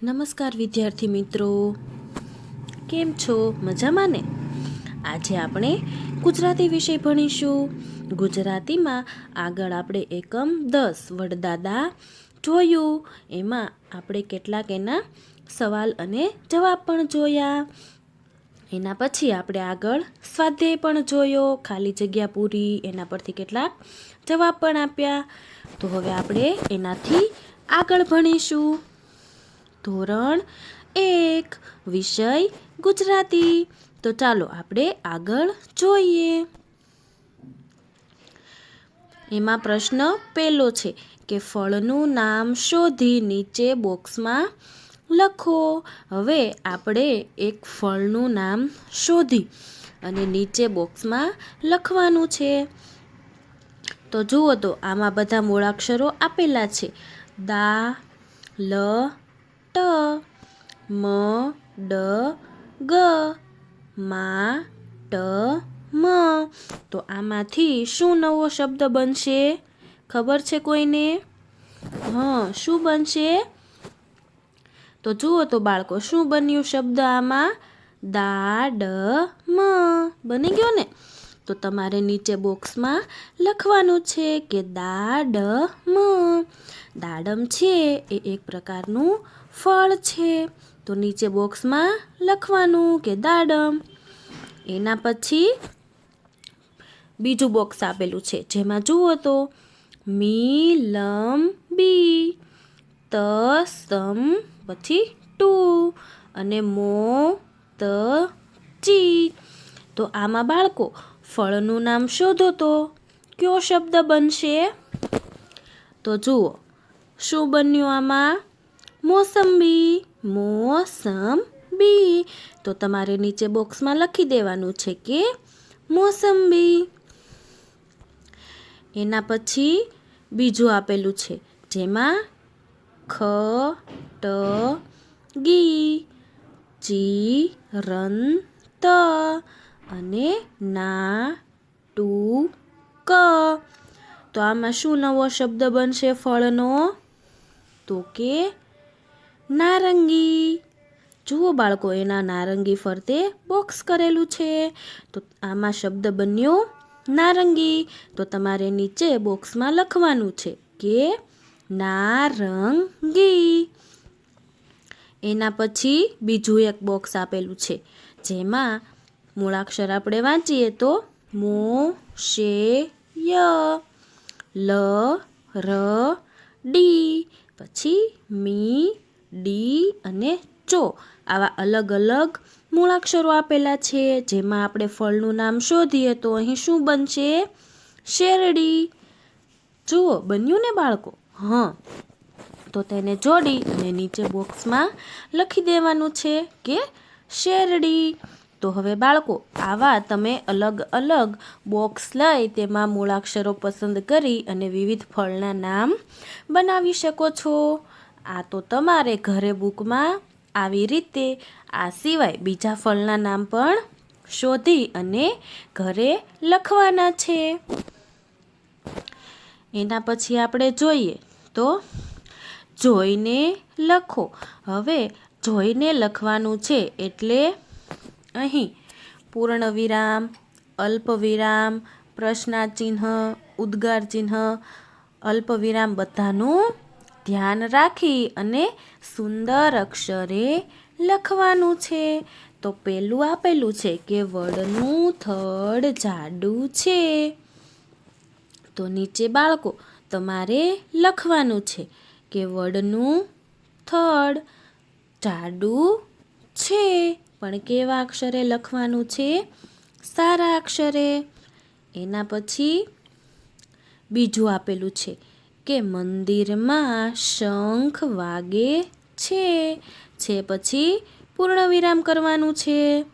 નમસ્કાર વિદ્યાર્થી મિત્રો, કેમ છો? મજામાં ને? આજે આપણે ગુજરાતી વિષય ભણીશું. ગુજરાતીમાં આગળ આપણે એકમ 10 વડદાદા જોયું. એમાં આપણે કેટલાક એના સવાલ અને જવાબ પણ જોયા. એના પછી આપણે આગળ સ્વાધ્યાય પણ જોયો, ખાલી જગ્યા પૂરી, એના પરથી કેટલાક જવાબ પણ આપ્યા. તો હવે આપણે એનાથી આગળ ભણીશું. ધોરણ 1 વિષય ગુજરાતી. તો ચાલો આપણે આગળ જોઈએ. એમાં પ્રશ્ન પહેલો છે કે ફળનું નામ શોધી નીચે બોક્સમાં લખો. હવે આપણે એક ફળનું નામ શોધી અને નીચે બોક્સમાં લખવાનું છે. તો જુઓ, તો આમાં બધા મૂળાક્ષરો આપેલા છે. દા, લ, ટ, મ, ડ, ગ, મા, ટ, મ. તો આમાંથી શું નવો શબ્દ બનશે? ખબર છે કોઈને? શું બનશે? તો જુઓ તો બાળકો, શું બન્યું શબ્દ આમાં? દાડમ બની ગયો ને? તો તમારે નીચે બોક્સમાં લખવાનું છે કે દાડમ. દાડમ છે એ એક પ્રકારનું ફળ છે. તો નીચે બોક્સમાં લખવાનું કે દાડમ. એના પછી બીજું બોક્સ આપેલું છે, જેમાં જુઓ તો મી-લમ-બી, ત-સમ, પછી ટુ અને મો-ત-ચી. તો આમાં બાળકો ફળનું નામ શોધો તો કયો શબ્દ બનશે? તો જુઓ, શું બન્યું આમાં? મોસંબી. મોસંબી. તો તમારે નીચે બોક્સમાં લખી દેવાનું છે કે મોસંબી. એના પછી બીજું આપેલું છે, જેમાં ખ, ટ, ગી, ચી, રન, ત અને ના, ટુ, ક. તો આમાં શું નવો શબ્દ બનશે ફળનો? તો કે નારંગી. જુઓ બાળકો, એના નારંગી ફરતે બોક્સ કરેલું છે. તો આમાં શબ્દ બન્યો નારંગી. તો તમારે નીચે બોક્સમાં લખવાનું છે કે નારંગી. એના પછી બીજું એક બોક્સ આપેલું છે, જેમાં મૂળાક્ષર આપણે વાંચીએ તો મો, શે, ય, લ, ર, ડી, પછી મી, ડી અને ચો. આવા અલગ અલગ મૂળાક્ષરો આપેલા છે, જેમાં આપણે ફળનું નામ શોધીએ તો અહીં શું બનશે? શેરડી. જુઓ, બન્યું ને બાળકો? તો તેને જોડી અને નીચે બોક્સમાં લખી દેવાનું છે કે શેરડી. તો હવે બાળકો, આવા તમે અલગ અલગ બોક્સ લઈ તેમાં મૂળાક્ષરો પસંદ કરી અને વિવિધ ફળના નામ બનાવી શકો છો. આ તો તમારે ઘરે બુકમાં આવી રીતે આ સિવાય બીજા ફળના નામ પણ શોધી અને ઘરે લખવાના છે. એના પછી આપણે જોઈએ તો જોઈને લખો. હવે જોઈને લખવાનું છે એટલે અહીં પૂર્ણ વિરામ, અલ્પ વિરામ, પ્રશ્નાર્થ ચિહ્ન, ઉદ્ગાર ચિહ્ન, અલ્પ વિરામ બધાનું ધ્યાન રાખી અને સુંદર અક્ષરે લખવાનું છે. તો પહેલું આપેલું છે કે વડનું થડ જાડું છે. તો નીચે બાળકો તમારે લખવાનું છે કે વડનું થડ જાડું છે. પણ કેવા અક્ષરે લખવાનું છે? સારા અક્ષરે. એના પછી બીજું આપેલું છે કે મંદિરમાં શંખ વાગે છે. પછી પૂર્ણ વિરામ કરવાનું છે.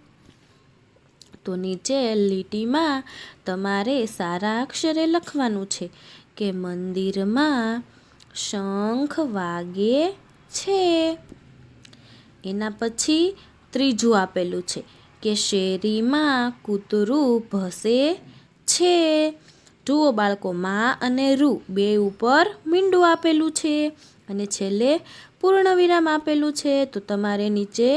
તો નીચે લીટીમાં તમારે સારા અક્ષરે લખવાનું છે કે મંદિરમાં શંખ વાગે છે. એના પછી ત્રીજું આપેલું છે કે શેરીમાં કૂતરું ભસે છે. જુઓ બાળકો, મા અને રૂ બે ઉપર મીંડું આપેલું છે અને છેલ્લે પૂર્ણ વિરામ આપેલું છે. તો તમારે નીચે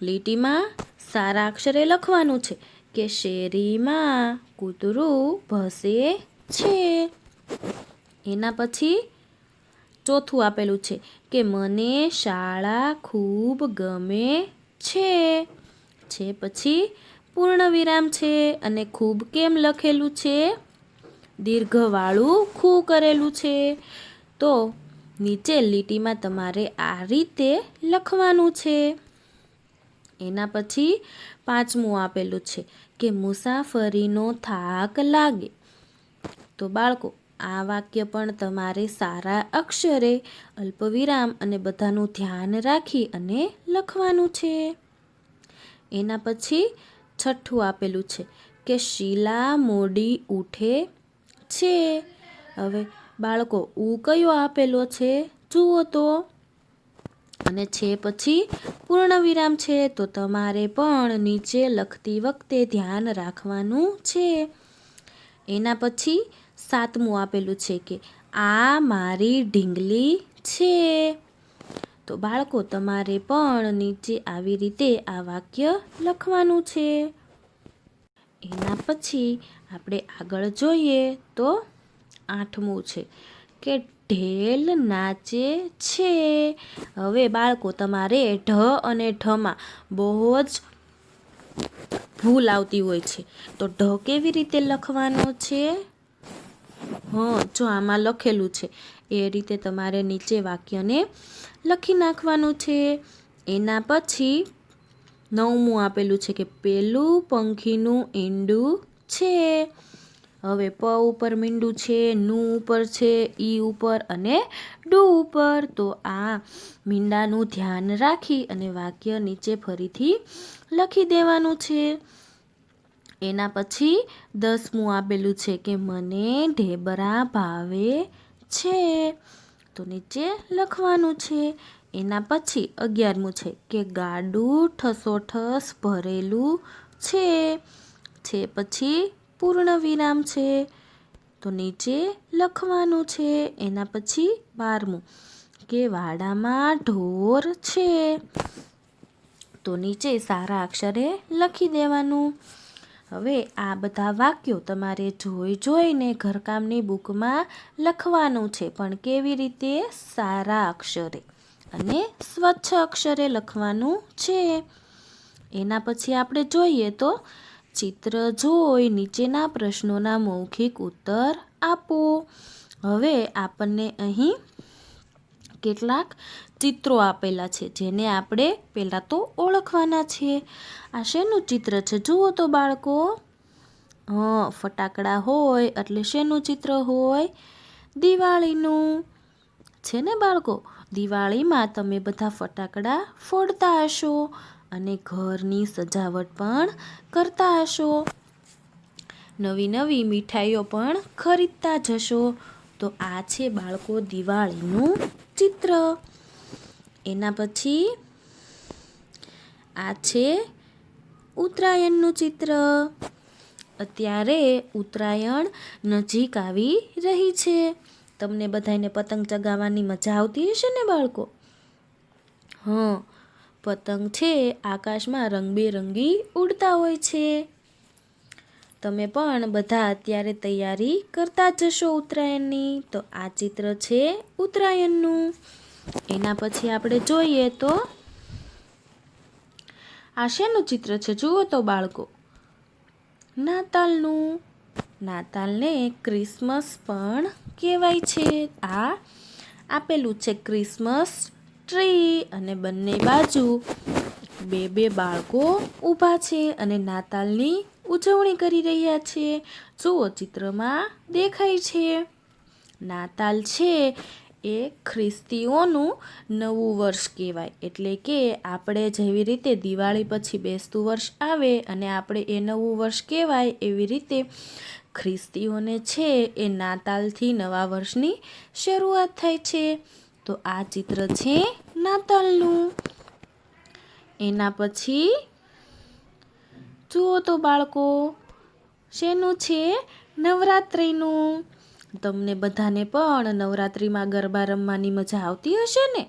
લીટીમાં સારા અક્ષરે લખવાનું છે કે શેરીમાં કૂતરું ભસે છે. એના પછી ચોથું આપેલું છે કે મને શાળા ખૂબ ગમે છે. પછી પૂર્ણ વિરામ છે અને ખૂબ કેમ લખેલું છે? દીર્ઘવાળું ખૂ કરેલું છે. તો નીચે લીટીમાં તમારે આ રીતે લખવાનું છે. એના પછી પાંચમું આપેલું છે કે મુસાફરીનો થાક લાગે. તો બાળકો, આ વાક્ય પણ તમારે સારા અક્ષરે અલ્પવિરામ અને બધાનું ધ્યાન રાખી અને લખવાનું છે. એના પછી છઠ્ઠું આપેલું છે કે શીલા મોડી ઉઠે છે. હવે બાળકો, કયો આપેલો છે જુઓ તો. અને છે પછી પૂર્ણ વિરામ છે. તો તમારે પણ નીચે લખતી વખતે ધ્યાન રાખવાનું છે. એના પછી સાતમું આપેલું છે કે આ મારી ઢીંગલી છે. તો બાળકો, તમારે પણ નીચે આવી રીતે આ વાક્ય લખવાનું છે. એના પછી આપણે આગળ જોઈએ તો આઠમું છે કે ઢેલ નાચે છે. હવે બાળકો, તમારે ઢ અને ઢમાં બહુ જ ભૂલ આવતી હોય છે. તો ઢ કેવી રીતે લખવાનો છે? જો આમાં લખેલું છે એ રીતે તમારે નીચે વાક્યને લખી નાખવાનું છે. એના પછી નવમું આપેલું છે કે પેલું પંખીનું ઈંડું છે. હવે પ ઉપર મીંડું છે, નું ઉપર છે, ઈ ઉપર અને ડુ ઉપર. તો આ મીંડાનું ધ્યાન રાખી અને વાક્ય નીચે ફરીથી લખી દેવાનું છે. એના પછી 10મું આપેલું છે કે મને ઢેબરા ભાવે છે. તો નીચે લખવાનું છે. એના પછી 11મું છે કે ગાડું ઠસોઠસ ભરેલું છે. પછી પૂર્ણ વિરામ છે. તો નીચે લખવાનું છે. એના પછી 12મું કે વાડામાં ઢોર છે. તો નીચે સારા અક્ષરે લખી દેવાનું. હવે આ બધા વાક્યો તમારે જોઈને ઘરકામની બુકમાં લખવાનું છે. પણ કેવી રીતે? સારા અક્ષરે અને સ્વચ્છ અક્ષરે લખવાનું છે. એના પછી આપણે જોઈએ તો ચિત્ર જોઈ નીચેના પ્રશ્નોના મૌખિક ઉત્તર આપો. હવે આપણને અહીં કેટલાક ચિત્રો આપેલા છે જેને આપણે પહેલાં તો ઓળખવાના છે. આ શેનું ચિત્ર છે જુઓ તો બાળકો. ફટાકડા હોય એટલે શેનું ચિત્ર હોય? દિવાળીનું છે ને બાળકો. દિવાળીમાં તમે બધા ફટાકડા ફોડતા હશો અને ઘરની સજાવટ પણ કરતા હશો. નવી નવી મીઠાઈઓ પણ ખરીદતા જશો. તો આ છે બાળકો દિવાળીનું ચિત્ર. એના પછી આ છે ઉત્તરાયણનું ચિત્ર. અત્યારે ઉત્તરાયણ નજીક આવી રહી છે. તમને બધાને પતંગ ચગાવવાની મજા આવતી હશે ને બાળકો? પતંગ છે આકાશમાં રંગબેરંગી ઉડતા હોય છે. તમે પણ બધા અત્યારે તૈયારી કરતા જશો ઉત્તરાયણની. તો આ ચિત્ર છે ઉત્તરાયણનું. એના પછી આપણે જોઈએ તો આ શેનું ચિત્ર છે જુઓ તો બાળકો. નાતાલનું. નાતાલને ક્રિસમસ પણ કહેવાય છે. આ આપેલું છે ક્રિસમસ ટ્રી અને બંને બાજુ બે બાળકો ઊભા છે અને નાતાલની ઉજવણી કરી રહ્યા છે. જુઓ ચિત્રમાં દેખાય છે. નાતાલ છે એ ખ્રિસ્તીઓનું નવું વર્ષ કહેવાય. એટલે કે આપણે જેવી રીતે દિવાળી પછી બેસતું વર્ષ આવે અને આપણે એ નવું વર્ષ કહેવાય, એવી રીતે ખ્રિસ્તીઓને છે એ નાતાલથી નવા વર્ષની શરૂઆત થાય છે. તો આ ચિત્ર છે નાતાલનું. એના પછી જુઓ તો બાળકો શેનું છે? નવરાત્રિનું. તમને બધાને પણ નવરાત્રિમાં ગરબા રમવાની મજા આવતી હશે ને?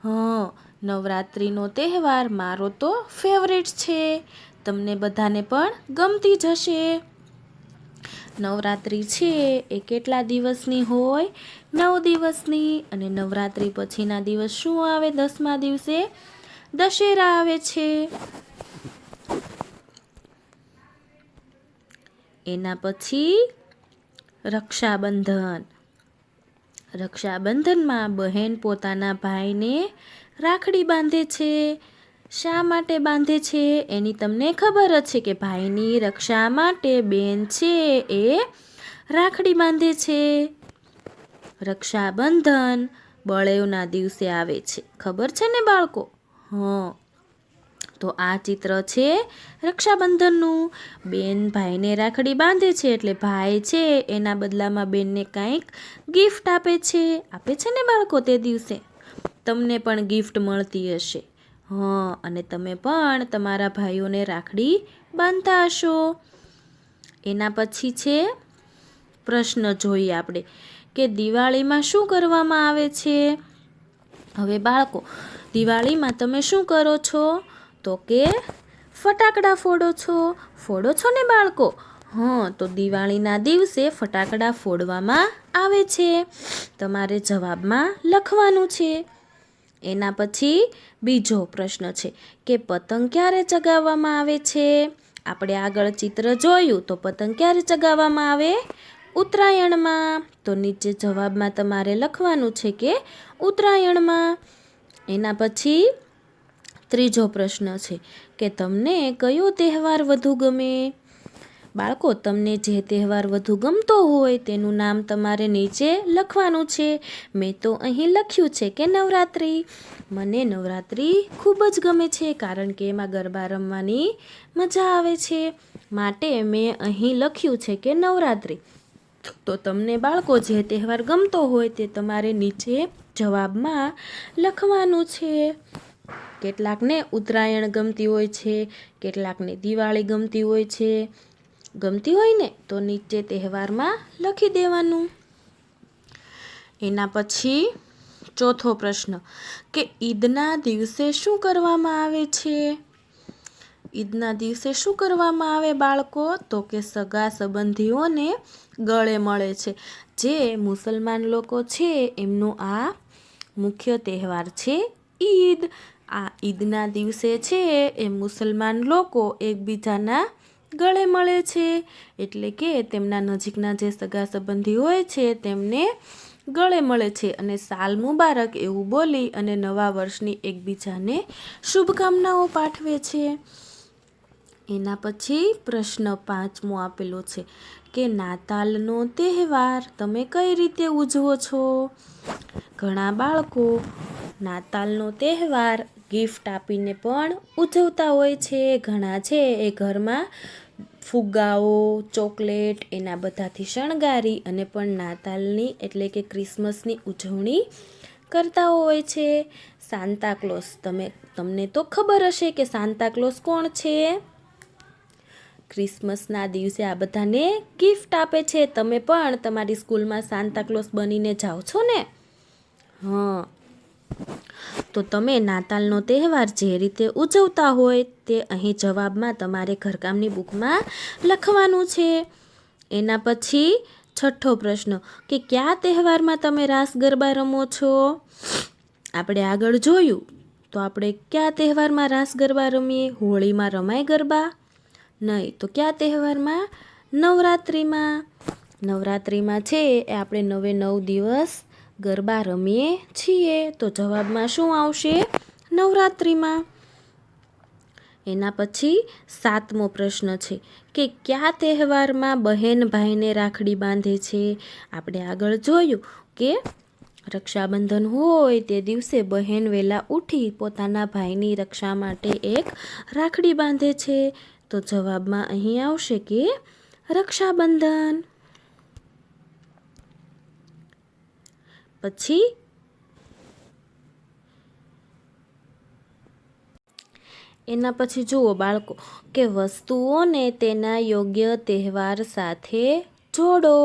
હા, નવરાત્રિનો તહેવાર મારો તો ફેવરેટ છે. તમને બધાને પણ ગમતી જ હશે. નવરાત્રિ છે એ કેટલા દિવસની હોય? 9 દિવસની. અને નવરાત્રિ પછીના દિવસ શું આવે? 10મા દિવસે દશેરા આવે છે. એના પછી રક્ષાબંધન. રક્ષાબંધનમાં બહેન પોતાના ભાઈને રાખડી બાંધે છે. શા માટે બાંધે છે? એની તમને ખબર જ છે કે ભાઈની રક્ષા માટે બેન છે એ રાખડી બાંધે છે. રક્ષાબંધન બળેવના દિવસે આવે છે. ખબર છે ને બાળકો? હા. તો આ ચિત્ર છે રક્ષાબંધનનું. બેન ભાઈને રાખડી બાંધે છે એટલે ભાઈ છે એના બદલામાં બેનને કંઈક ગિફ્ટ આપે છે. આપે છે ને બાળકો તે દિવસે? તમને પણ ગિફ્ટ મળતી હશે. હા, અને તમે પણ તમારા ભાઈઓને રાખડી બાંધતા હશો. એના પછી છે પ્રશ્ન જોઈએ આપણે કે દિવાળીમાં શું કરવામાં આવે છે? હવે બાળકો, દિવાળીમાં તમે શું કરો છો? તો કે ફટાકડા ફોડો છો. ફોડો છો ને બાળકો? હા, તો દિવાળીના દિવસે ફટાકડા ફોડવામાં આવે છે. તમારે જવાબમાં લખવાનું છે. એના પછી બીજો પ્રશ્ન છે કે પતંગ ક્યારે ચગાવવામાં આવે છે? આપણે આગળ ચિત્ર જોયું તો પતંગ ક્યારે ચગાવવામાં આવે? ઉત્તરાયણમાં. તો નીચે જવાબમાં તમારે લખવાનું છે કે ઉત્તરાયણમાં. એના પછી ત્રીજો પ્રશ્ન છે કે તમને કયો તહેવાર વધુ ગમે? બાળકો, તમને જે તહેવાર વધુ ગમતો હોય તેનું નામ તમારે નીચે લખવાનું છે. મેં તો અહીં લખ્યું છે કે નવરાત્રિ. મને નવરાત્રિ ખૂબ જ ગમે છે કારણ કે એમાં ગરબા રમવાની મજા આવે છે. માટે મેં અહીં લખ્યું છે કે નવરાત્રિ. તો તમને બાળકો જે તહેવાર ગમતો હોય તે તમારે નીચે જવાબમાં લખવાનું છે. કેટલાકને ઉત્તરાયણ ગમતી હોય છે, કેટલાકને દિવાળી ગમતી હોય છે. ગમતી હોય ને તો નીચે તહેવારમાં લખી દેવાનું. એના પછી ચોથો પ્રશ્ન કે ઈદના દિવસે શું કરવામાં આવે છે? ઈદના દિવસે શું કરવામાં આવે બાળકો? તો કે સગા સંબંધીઓને ગળે મળે છે. જે મુસલમાન લોકો છે એમનો આ મુખ્ય તહેવાર છે ઈદ. આ ઈદના દિવસે છે એ મુસલમાન લોકો એકબીજાના ગળે મળે છે. એટલે કે તેમના નજીકના જે સગા સંબંધી હોય છે તેમને ગળે મળે છે અને સાલ મુબારક એવું બોલી અને નવા વર્ષની એકબીજાને શુભકામનાઓ પાઠવે છે. એના પછી પ્રશ્ન 5મો આપેલો છે કે નાતાલનો તહેવાર તમે કઈ રીતે ઉજવો છો? ઘણા બાળકો નાતાલનો તહેવાર ગિફ્ટ આપીને પણ ઉજવતા હોય છે. ઘણા છે એ ઘરમાં ફુગ્ગાઓ, ચોકલેટ એના બધાથી શણગારી અને પણ નાતાલની એટલે કે ક્રિસમસની ઉજવણી કરતા હોય છે. સાન્તા ક્લોઝ, તમને તો ખબર હશે કે સાન્તા ક્લોઝ કોણ છે? ક્રિસમસના દિવસે આ બધાને ગિફ્ટ આપે છે. તમે પણ તમારી સ્કૂલમાં સાન્તા ક્લોઝ બનીને જાઓ છો ને? હા. તો તમે નાતાલનો તહેવાર જે રીતે ઉજવતા હોય તે અહીં જવાબમાં તમારે ઘરકામની બુકમાં લખવાનું છે. એના પછી છઠ્ઠો પ્રશ્ન કે કયા તહેવારમાં તમે રાસ ગરબા રમો છો? આપણે આગળ જોયું તો આપણે કયા તહેવારમાં રાસ ગરબા રમીએ? હોળીમાં રમાય ગરબા? નહીં. તો કયા તહેવારમાં? નવરાત્રિમાં. નવરાત્રિમાં છે એ આપણે 9 દિવસ ગરબા રમીએ છીએ. તો જવાબમાં શું આવશે? નવરાત્રિમાં. એના પછી 7મો પ્રશ્ન છે કે કયા તહેવારમાં બહેન ભાઈને રાખડી બાંધે છે? આપણે આગળ જોયું કે રક્ષાબંધન હોય તે દિવસે બહેન વહેલા ઉઠી પોતાના ભાઈની રક્ષા માટે એક રાખડી બાંધે છે. તો જવાબમાં અહીં આવશે કે રક્ષાબંધન. પછી એના પછી જુઓ બાળકો કે વસ્તુઓને તેના યોગ્ય તહેવાર સાથે જોડો.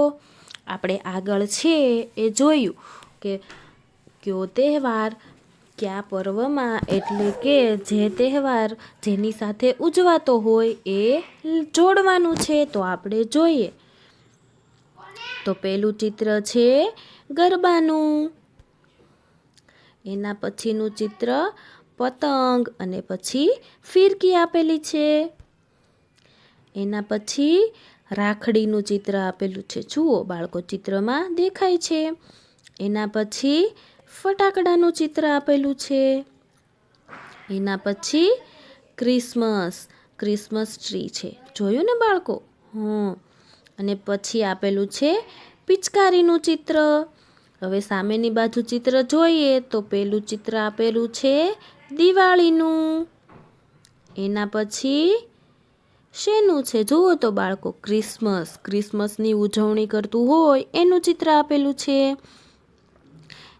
આપણે આગળ છે એ જોયું કે કયો તહેવાર કયા પર્વમાં, એટલે કે જે તહેવાર જેની સાથે ઉજવાતો હોય એ જોડવાનું છે. તો આપણે જોઈએ. તો પહેલું ચિત્ર છે ગરબાનું, એના પછીનું ચિત્ર પતંગ અને પછી ફિરકી આપેલી છે. એના પછી રાખડીનું ચિત્ર આપેલું છે. જુઓ બાળકો, ચિત્રમાં દેખાય છે. એના પછી ફટાકડાનું ચિત્ર આપેલું છે. એના પછી ક્રિસમસ ટ્રી છે. જોયું ને બાળકો? અને પછી આપેલું છે પિચકારીનું ચિત્ર. હવે સામેની બાજુ ચિત્ર જોઈએ તો પેલું ચિત્ર આપેલું છે દિવાળીનું. એના પછી શેનું છે? જુઓ તો બાળકો, ક્રિસમસની ઉજવણી કરતું હોય એનું ચિત્ર આપેલું છે.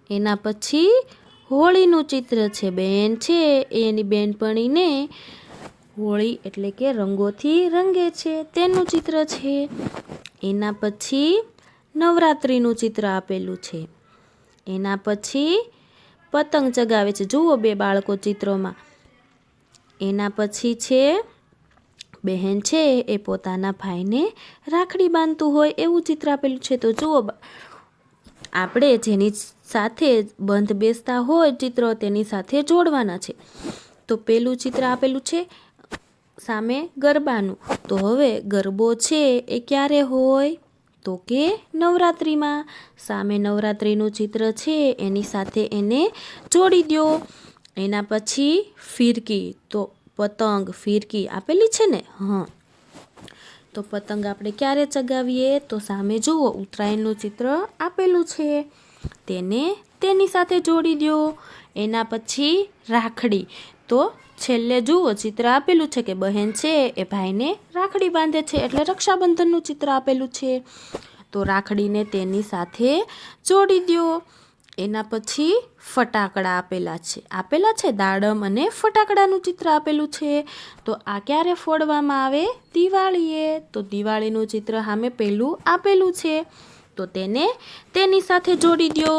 એના પછી હોળીનું ચિત્ર છે. બેન છે એની બેનપણીને હોળી એટલે કે રંગોથી રંગે છે તેનું ચિત્ર છે. એના પછી નવરાત્રિનું ચિત્ર આપેલું છે. એના પછી પતંગ ચગાવે છે. જુઓ બે બાળકો ચિત્રોમાં. એના પછી છે બહેન છે એ પોતાના ભાઈને રાખડી બાંધતું હોય એવું ચિત્ર આપેલું છે. તો જુઓ, આપણે જેની સાથે બંધ બેસતા હોય ચિત્રો તેની સાથે જોડવાના છે. તો પેલું ચિત્ર આપેલું છે સામે ગરબાનું. તો હવે ગરબો છે એ ક્યારે હોય? તો કે નવરાત્રિમાં. સામે નવરાત્રિનું ચિત્ર છે એની સાથે એને જોડી દો. એના પછી ફિરકી, તો પતંગ ફિરકી આપેલી છે ને. તો પતંગ આપણે ક્યારે ચગાવીએ? તો સામે જુઓ ઉત્તરાયણનું ચિત્ર આપેલું છે, તેને તેની સાથે જોડી દો. એના પછી રાખડી, તો છેલ્લે જુઓ ચિત્ર આપેલું છે કે બહેન છે એ ભાઈને રાખડી બાંધે છે, એટલે રક્ષાબંધનનું ચિત્ર આપેલું છે. તો રાખડીને તેની સાથે જોડી દો. એના પછી ફટાકડા આપેલા છે દાડમ અને ફટાકડાનું ચિત્ર આપેલું છે. તો આ ક્યારે ફોડવામાં આવે? દિવાળીએ. તો દિવાળીનું ચિત્ર સામે પહેલું આપેલું છે, તો તેને તેની સાથે જોડી દો.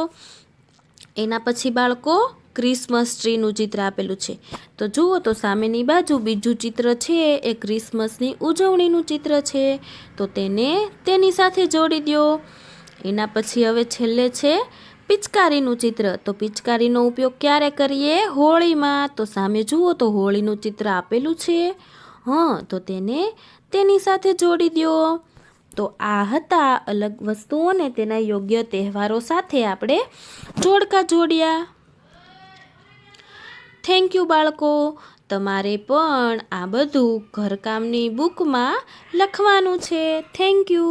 એના પછી બાળકો ક્રિસમસ ટ્રીનું ચિત્ર આપેલું છે. તો જુઓ તો સામેની બાજુ બીજું ચિત્ર છે એ ક્રિસમસની ઉજવણીનું ચિત્ર છે, તો તેને તેની સાથે જોડી દો. એના પછી હવે છેલ્લે છે પિચકારીનું ચિત્ર. તો પિચકારીનો ઉપયોગ ક્યારે કરીએ? હોળીમાં. તો સામે જુઓ તો હોળીનું ચિત્ર આપેલું છે, તો તેને તેની સાથે જોડી દો. તો આ હતા અલગ વસ્તુઓને તેના યોગ્ય તહેવારો સાથે આપણે જોડકા જોડ્યા. થેન્ક યુ બાળકો. તમારે પણ આ બધું ઘરકામની બુકમાં લખવાનું છે. Thank you.